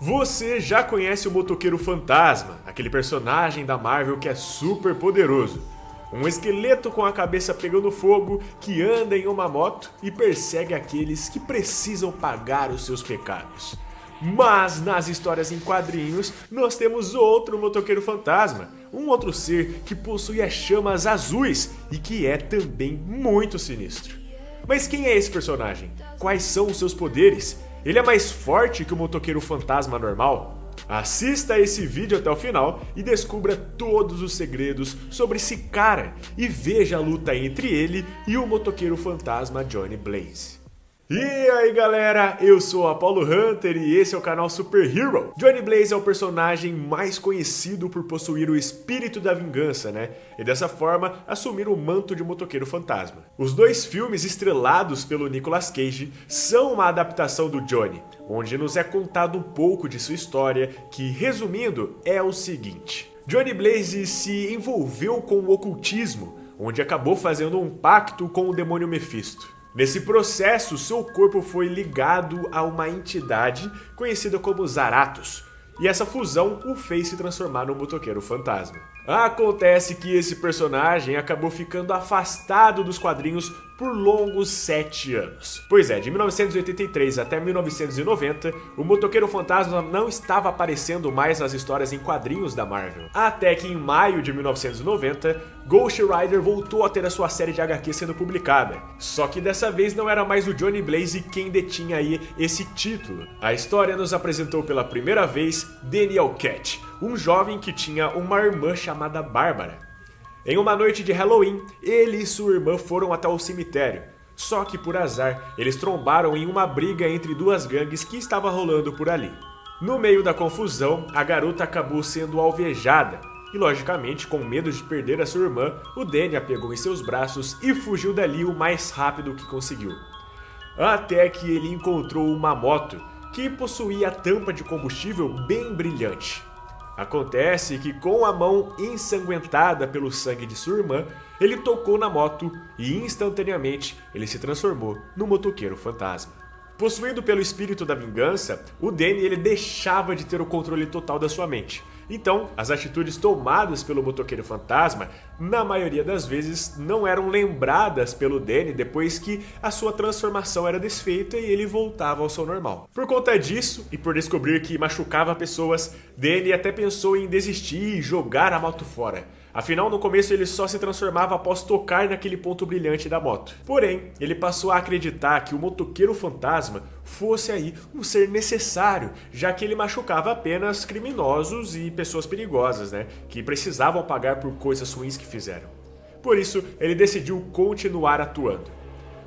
Você já conhece o Motoqueiro Fantasma, aquele personagem da Marvel que é super poderoso. Um esqueleto com a cabeça pegando fogo que anda em uma moto e persegue aqueles que precisam pagar os seus pecados. Mas nas histórias em quadrinhos nós temos outro Motoqueiro Fantasma, um outro ser que possui as chamas azuis e que é também muito sinistro. Mas quem é esse personagem? Quais são os seus poderes? Ele é mais forte que o Motoqueiro Fantasma normal? Assista esse vídeo até o final e descubra todos os segredos sobre esse cara e veja a luta entre ele e o Motoqueiro Fantasma Johnny Blaze. E aí galera, eu sou o Apollo Hunter e esse é o canal Super Hero. Johnny Blaze é o personagem mais conhecido por possuir o espírito da vingança, né? E dessa forma assumir o manto de Motoqueiro Fantasma. Os dois filmes estrelados pelo Nicolas Cage são uma adaptação do Johnny, onde nos é contado um pouco de sua história, que resumindo é o seguinte. Johnny Blaze se envolveu com o ocultismo, onde acabou fazendo um pacto com o demônio Mephisto. Nesse processo, seu corpo foi ligado a uma entidade conhecida como Zarathos, e essa fusão o fez se transformar no Motoqueiro Fantasma. Acontece que esse personagem acabou ficando afastado dos quadrinhos por longos 7 anos. Pois é, de 1983 até 1990, o Motoqueiro Fantasma não estava aparecendo mais nas histórias em quadrinhos da Marvel. Até que em maio de 1990, Ghost Rider voltou a ter a sua série de HQ sendo publicada. Só que dessa vez não era mais o Johnny Blaze quem detinha aí esse título. A história nos apresentou pela primeira vez Daniel Cat, um jovem que tinha uma irmã chamada Bárbara. Em uma noite de Halloween, ele e sua irmã foram até o cemitério. Só que por azar, eles trombaram em uma briga entre duas gangues que estava rolando por ali. No meio da confusão, a garota acabou sendo alvejada. E logicamente, com medo de perder a sua irmã, o Danny a pegou em seus braços e fugiu dali o mais rápido que conseguiu. Até que ele encontrou uma moto que possuía a tampa de combustível bem brilhante. Acontece que com a mão ensanguentada pelo sangue de sua irmã, ele tocou na moto e instantaneamente ele se transformou no Motoqueiro Fantasma. Possuído pelo espírito da vingança, o Danny ele deixava de ter o controle total da sua mente. Então, as atitudes tomadas pelo Motoqueiro Fantasma, na maioria das vezes, não eram lembradas pelo Danny depois que a sua transformação era desfeita e ele voltava ao seu normal. Por conta disso, e por descobrir que machucava pessoas, Danny até pensou em desistir e jogar a moto fora. Afinal, no começo ele só se transformava após tocar naquele ponto brilhante da moto. Porém, ele passou a acreditar que o Motoqueiro Fantasma fosse aí um ser necessário, já que ele machucava apenas criminosos e pessoas perigosas, né, que precisavam pagar por coisas ruins que fizeram. Por isso, ele decidiu continuar atuando.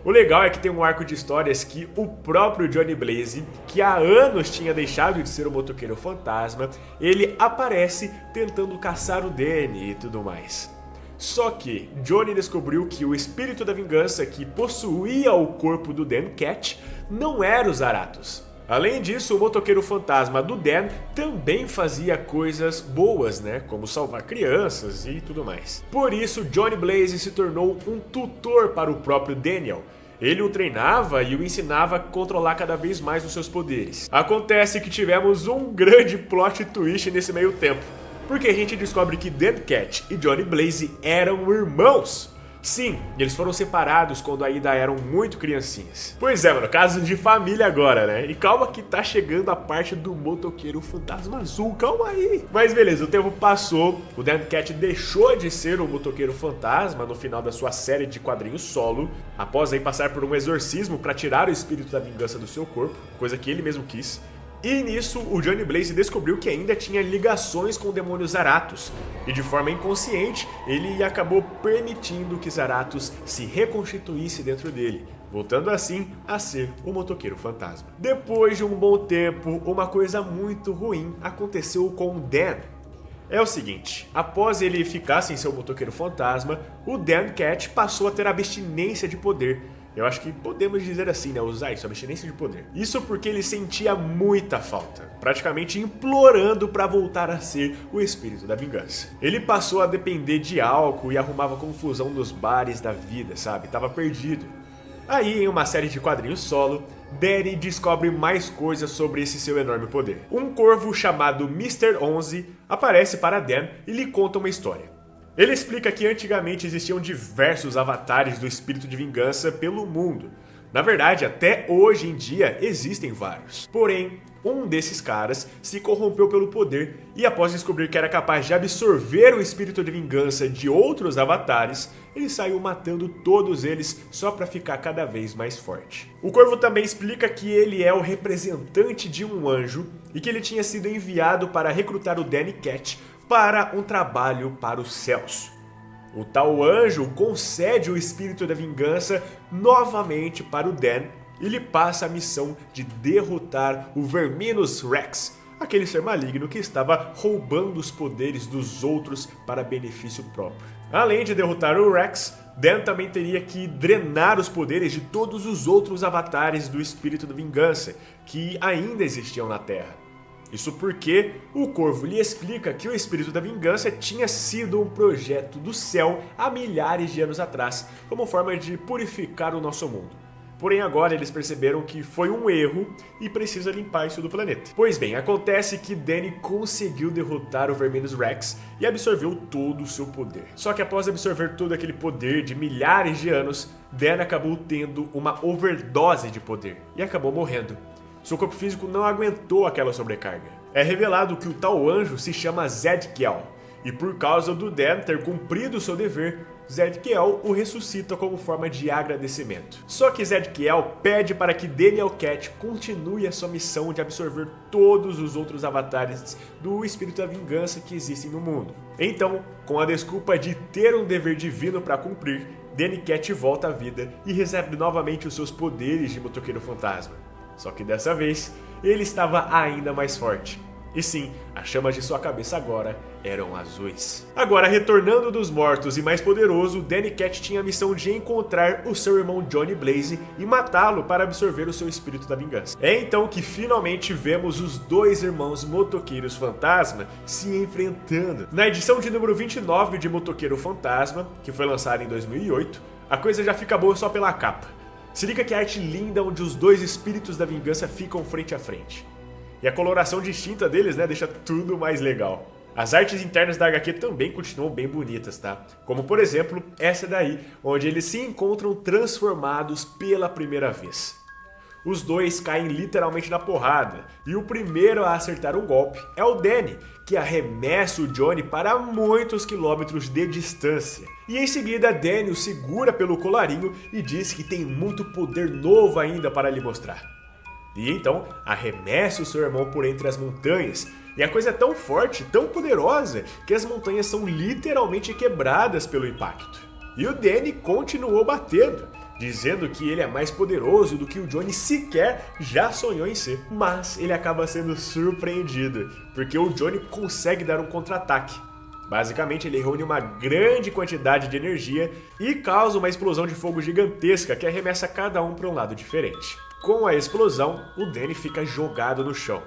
O legal é que tem um arco de histórias que o próprio Johnny Blaze, que há anos tinha deixado de ser o Motoqueiro Fantasma, ele aparece tentando caçar o Danny e tudo mais. Só que Johnny descobriu que o espírito da vingança que possuía o corpo do Dan Cat não era o Zarathos. Além disso, o Motoqueiro Fantasma do Dan também fazia coisas boas, né? Como salvar crianças e tudo mais. Por isso, Johnny Blaze se tornou um tutor para o próprio Daniel. Ele o treinava e o ensinava a controlar cada vez mais os seus poderes. Acontece que tivemos um grande plot twist nesse meio tempo, porque a gente descobre que Dan Cat e Johnny Blaze eram irmãos. Sim, eles foram separados quando ainda eram muito criancinhas. Pois é, mano, caso de família agora, né? E calma que tá chegando a parte do Motoqueiro Fantasma Azul, calma aí. Mas beleza, o tempo passou, o Dan Cat deixou de ser o Motoqueiro Fantasma no final da sua série de quadrinhos solo, após aí passar por um exorcismo pra tirar o espírito da vingança do seu corpo, coisa que ele mesmo quis. E nisso, o Johnny Blaze descobriu que ainda tinha ligações com o demônio Zarathos, e de forma inconsciente, ele acabou permitindo que Zarathos se reconstituísse dentro dele, voltando assim a ser o Motoqueiro Fantasma. Depois de um bom tempo, uma coisa muito ruim aconteceu com o Dan. É o seguinte, após ele ficar sem ser o Motoqueiro Fantasma, o Dan Cat passou a ter abstinência de poder. Eu acho que podemos dizer assim, né? Usar isso, abstinência de poder. Isso porque ele sentia muita falta, praticamente implorando para voltar a ser o espírito da vingança. Ele passou a depender de álcool e arrumava confusão nos bares da vida, sabe? Tava perdido. Aí, em uma série de quadrinhos solo, Danny descobre mais coisas sobre esse seu enorme poder. Um corvo chamado Mr. 11 aparece para Dan e lhe conta uma história. Ele explica que antigamente existiam diversos avatares do espírito de vingança pelo mundo. Na verdade, até hoje em dia existem vários. Porém, um desses caras se corrompeu pelo poder e após descobrir que era capaz de absorver o espírito de vingança de outros avatares, ele saiu matando todos eles só para ficar cada vez mais forte. O Corvo também explica que ele é o representante de um anjo e que ele tinha sido enviado para recrutar o Danny Cat para um trabalho para os céus. O tal anjo concede o espírito da vingança novamente para o Dan e lhe passa a missão de derrotar o Verminous Rex, aquele ser maligno que estava roubando os poderes dos outros para benefício próprio. Além de derrotar o Rex, Dan também teria que drenar os poderes de todos os outros avatares do espírito da vingança que ainda existiam na Terra. Isso porque o Corvo lhe explica que o espírito da vingança tinha sido um projeto do céu há milhares de anos atrás, como forma de purificar o nosso mundo. Porém agora eles perceberam que foi um erro e precisa limpar isso do planeta. Pois bem, acontece que Danny conseguiu derrotar o Verminous Rex e absorveu todo o seu poder. Só que após absorver todo aquele poder de milhares de anos, Dan acabou tendo uma overdose de poder e acabou morrendo. Seu corpo físico não aguentou aquela sobrecarga. É revelado que o tal anjo se chama Zadkiel, e por causa do Dan ter cumprido seu dever, Zadkiel o ressuscita como forma de agradecimento. Só que Zadkiel pede para que Danny Cat continue a sua missão de absorver todos os outros avatares do espírito da vingança que existem no mundo. Então, com a desculpa de ter um dever divino para cumprir, Danny Cat volta à vida e recebe novamente os seus poderes de motoqueiro fantasma. Só que dessa vez, ele estava ainda mais forte. E sim, as chamas de sua cabeça agora eram azuis. Agora, retornando dos mortos e mais poderoso, Danny Cat tinha a missão de encontrar o seu irmão Johnny Blaze e matá-lo para absorver o seu espírito da vingança. É então que finalmente vemos os dois irmãos motoqueiros fantasma se enfrentando. Na edição de número 29 de Motoqueiro Fantasma, que foi lançada em 2008, a coisa já fica boa só pela capa. Se liga que arte linda onde os dois espíritos da vingança ficam frente a frente. E a coloração distinta deles, deixa tudo mais legal. As artes internas da HQ também continuam bem bonitas, tá? Como por exemplo, essa daí, onde eles se encontram transformados pela primeira vez. Os dois caem literalmente na porrada, e o primeiro a acertar um golpe é o Danny, que arremessa o Johnny para muitos quilômetros de distância. E em seguida, Danny o segura pelo colarinho e diz que tem muito poder novo ainda para lhe mostrar. E então, arremessa o seu irmão por entre as montanhas, e a coisa é tão forte, tão poderosa, que as montanhas são literalmente quebradas pelo impacto. E o Danny continuou batendo, dizendo que ele é mais poderoso do que o Johnny sequer já sonhou em ser. Mas ele acaba sendo surpreendido, porque o Johnny consegue dar um contra-ataque. Basicamente, ele reúne uma grande quantidade de energia e causa uma explosão de fogo gigantesca que arremessa cada um para um lado diferente. Com a explosão, o Danny fica jogado no chão.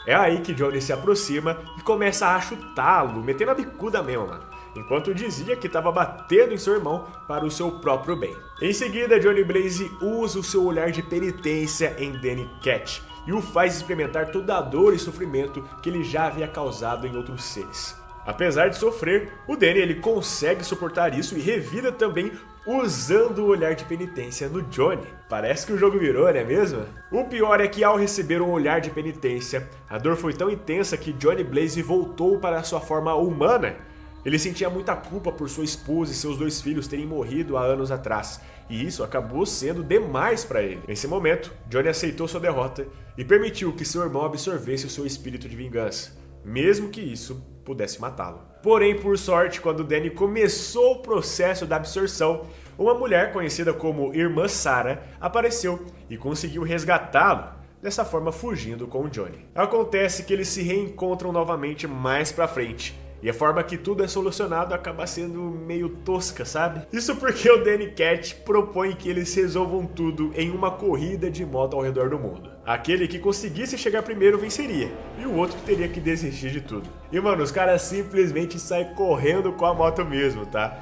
É aí que Johnny se aproxima e começa a chutá-lo, metendo a bicuda mesmo, enquanto dizia que estava batendo em seu irmão para o seu próprio bem. Em seguida, Johnny Blaze usa o seu olhar de penitência em Danny Cat e o faz experimentar toda a dor e sofrimento que ele já havia causado em outros seres. Apesar de sofrer, o Danny ele consegue suportar isso e revida também usando o olhar de penitência no Johnny. Parece que o jogo virou, não é mesmo? O pior é que ao receber um olhar de penitência, a dor foi tão intensa que Johnny Blaze voltou para sua forma humana. Ele sentia muita culpa por sua esposa e seus dois filhos terem morrido há anos atrás, e isso acabou sendo demais para ele. Nesse momento, Johnny aceitou sua derrota e permitiu que seu irmão absorvesse o seu espírito de vingança, mesmo que isso pudesse matá-lo. Porém, por sorte, quando Danny começou o processo da absorção, uma mulher conhecida como Irmã Sarah apareceu e conseguiu resgatá-lo, dessa forma fugindo com o Johnny. Acontece que eles se reencontram novamente mais pra frente, e a forma que tudo é solucionado acaba sendo meio tosca, sabe? Isso porque o Danny Cat propõe que eles resolvam tudo em uma corrida de moto ao redor do mundo. Aquele que conseguisse chegar primeiro venceria, e o outro teria que desistir de tudo. E mano, os caras simplesmente saem correndo com a moto mesmo, tá?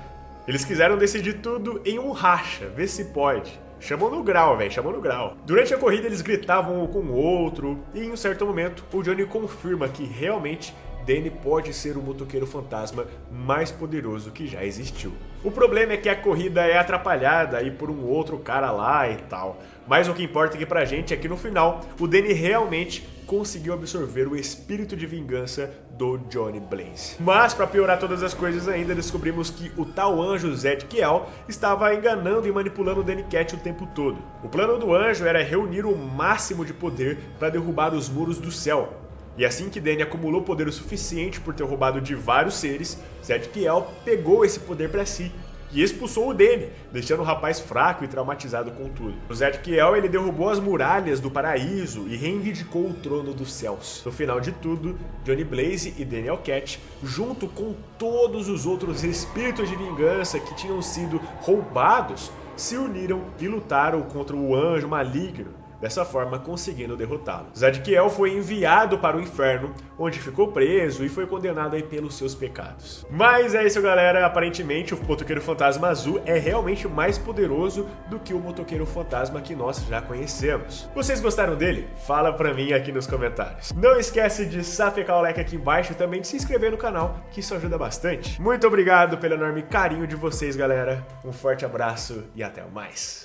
Eles quiseram decidir tudo em um racha, vê se pode. Chamou no grau, velho, chamou no grau. Durante a corrida eles gritavam um com o outro e em um certo momento o Johnny confirma que realmente Danny pode ser o motoqueiro fantasma mais poderoso que já existiu. O problema é que a corrida é atrapalhada aí por um outro cara lá e tal. Mas o que importa aqui pra gente é que no final o Danny realmente conseguiu absorver o espírito de vingança do Johnny Blaze. Mas para piorar todas as coisas ainda, descobrimos que o tal anjo Zadkiel estava enganando e manipulando o Danny Cat o tempo todo. O plano do anjo era reunir o máximo de poder para derrubar os muros do céu. E assim que Danny acumulou poder o suficiente por ter roubado de vários seres, Zadkiel pegou esse poder para si e expulsou o Danny, deixando o rapaz fraco e traumatizado com tudo. O Zadkiel, ele derrubou as muralhas do paraíso e reivindicou o trono dos céus. No final de tudo, Johnny Blaze e Daniel Cat, junto com todos os outros espíritos de vingança que tinham sido roubados, se uniram e lutaram contra o anjo maligno, dessa forma conseguindo derrotá-lo. Zadkiel foi enviado para o inferno, onde ficou preso e foi condenado aí pelos seus pecados. Mas é isso, galera, aparentemente o motoqueiro fantasma azul é realmente mais poderoso do que o motoqueiro fantasma que nós já conhecemos. Vocês gostaram dele? Fala pra mim aqui nos comentários. Não esquece de sapecar o like aqui embaixo e também de se inscrever no canal, que isso ajuda bastante. Muito obrigado pelo enorme carinho de vocês, galera. Um forte abraço e até mais.